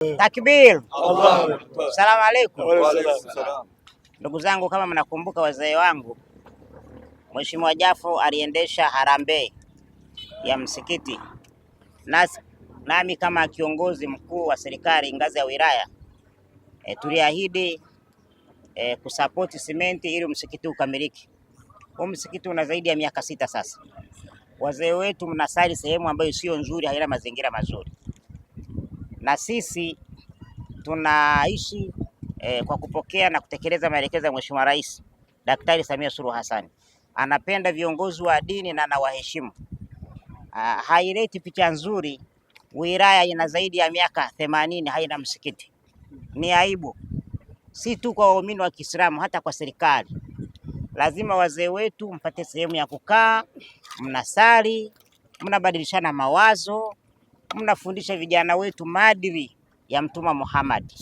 Takbir. Salamu alaikum. Ndugu zangu, kama mnakumbuka wazee wangu, Mheshimiwa Jafo aliendesha harambee ya msikiti, nami kama kiongozi mkuu wa serikali ngazi ya wilaya tuliahidi kusapoti simenti ili msikiti ukamilike. Huu msikiti una zaidi ya miaka 6 sasa. Wazee wetu mnasali sehemu ambayo sio nzuri, haina mazingira mazuri, na sisi tunaishi kwa kupokea na kutekeleza maelekezo ya Mheshimiwa Rais Daktari Samia Suluhu Hassan. Anapenda viongozi wa dini na anawaheshimu. Haileti picha nzuri wilaya ina zaidi ya miaka 80 haina msikiti. Ni aibu, si tu kwa waumini wa Kiislamu, hata kwa serikali. Lazima wazee wetu mpate sehemu ya kukaa, mnasali, mnabadilishana mawazo, mnafundisha vijana wetu maadili ya Mtume Muhammad.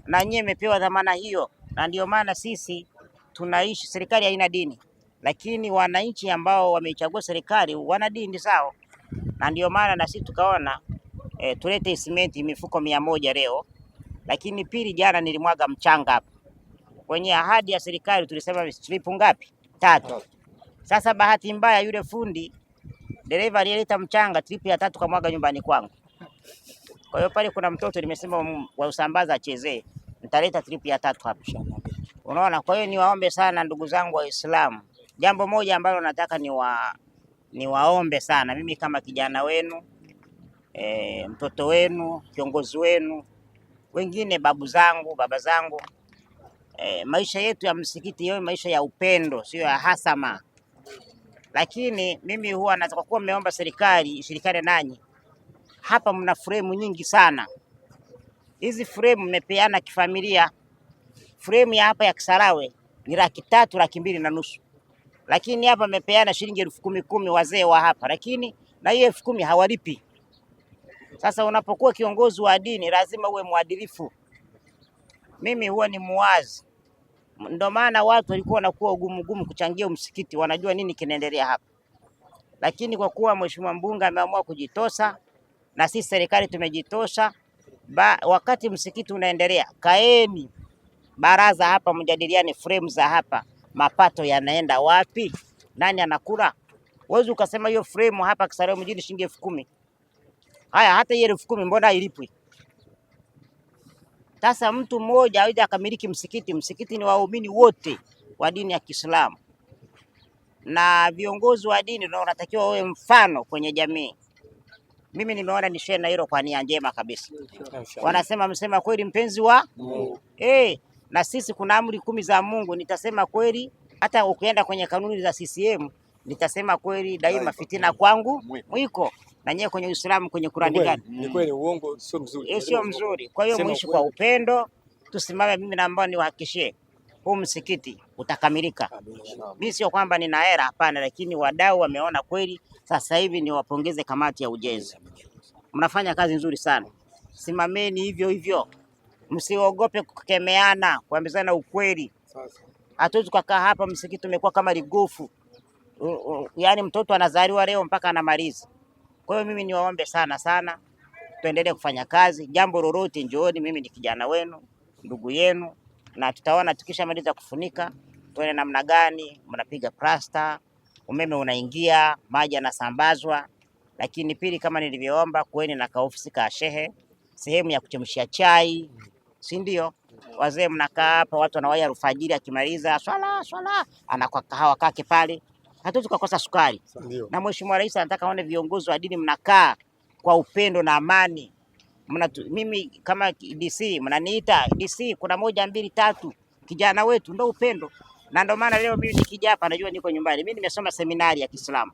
Na nyie mmepewa dhamana hiyo, na ndio maana sisi tunaishi. Serikali haina dini, lakini wananchi ambao wameichagua serikali wana dini zao, na ndio maana na sisi tukaona tulete simenti mifuko 100 leo. Lakini pili, jana nilimwaga mchanga hapa. Kwenye ahadi ya serikali tulisema tripu ngapi? 3. Sasa bahati mbaya yule fundi dereva aliyeleta mchanga tripu ya 3 kamwaga nyumbani kwangu. Kwa hiyo pale kuna mtoto nimesema wa usambaza achezee, nitaleta tripu ya 3 hapa. Unaona, kwa hiyo niwaombe sana ndugu zangu Waislamu, jambo moja ambalo nataka niwaombe sana, mimi kama kijana wenu, mtoto wenu, kiongozi wenu, wengine babu zangu, baba zangu, maisha yetu ya msikiti yawe maisha ya upendo, sio ya hasama. Lakini mimi huwa nataka, kuwa mmeomba serikali ishirikiane nanyi. Hapa mna fremu nyingi sana. Hizi fremu mmepeana kifamilia. Fremu ya hapa ya Kisarawe ni 300,000, 2,200. Lakini hapa mmepeana shilingi 10,000 wazee wa hapa, lakini na hiyo 10,000 hawalipi. Sasa unapokuwa kiongozi wa dini lazima uwe mwadilifu. Mimi huwa ni muwazi, ndio maana watu walikuwa wanakuwa ugumu kuchangia msikiti, wanajua nini kinaendelea hapa. Lakini kwa kuwa Mheshimiwa Mbunge ameamua kujitosa na sisi serikali tumejitosha, wakati msikiti unaendelea, kaeni baraza hapa mjadiliane frame za hapa, mapato yanaenda wapi, nani anakula. Wewe ukasema hiyo frame hapa Kisarawe mjini shilingi 10,000. Haya, hata hiyo 10,000 mbona hailipwi? Sasa mtu mmoja aje akamiliki msikiti. Msikiti ni waumini wote wa dini ya Kiislamu, na viongozi wa dini ndio wanatakiwa wawe mfano kwenye jamii. Mimi nimeona ni shena hilo kwa nia njema kabisa. Wanasema msema kweli mpenzi wa na sisi kuna amri 10 za Mungu, nitasema kweli. Hata ukienda kwenye kanuni za CCM nitasema kweli daima, fitina kwangu mwiko. Na nyewe kwenye Uislamu kwenye Qur'ani gani? Ni kweli, uongo sio mzuri. Sio mzuri. Kwa hiyo muishi kwa upendo, tusimame. Mimi naomba niwahakikishie huu msikiti utakamilika. Mimi sio kwamba nina hera, hapana, lakini wadau wameona kweli. Sasa hivi niwapongeze kamati ya ujenzi, mnafanya kazi nzuri sana. Simameni hivyo hivyo, msiogope kukemeana, kuambizana ukweli. Hatuwezi kukaa hapa, msikiti umekuwa kama ligofu, yaani mtoto anazaliwa leo mpaka anamaliza. Kwa hiyo mimi niwaombe sana, tuendelee kufanya kazi. Jambo lolote njooni, mimi ni kijana wenu, ndugu yenu, na tutaona tukishamaliza kufunika tuone namna gani mnapiga plasta, umeme unaingia, maji yanasambazwa. Lakini pili, kama nilivyoomba, kuweni na kaofisi ka shehe, sehemu ya kuchemshia chai, si ndio? Wazee mnakaa hapa, watu wanawaya alfajiri, akimaliza swala anakuwa kahawa kake pale. Hatuwezi kukosa sukari. Na Mheshimiwa Rais anataka aone viongozi wa dini mnakaa kwa upendo na amani. Mimi kama DC mnaniita DC, kuna 1 2 3, kijana wetu ndio upendo. Na ndio maana leo mimi nikija hapa najua niko nyumbani. Mimi nimesoma seminari ya Kiislamu.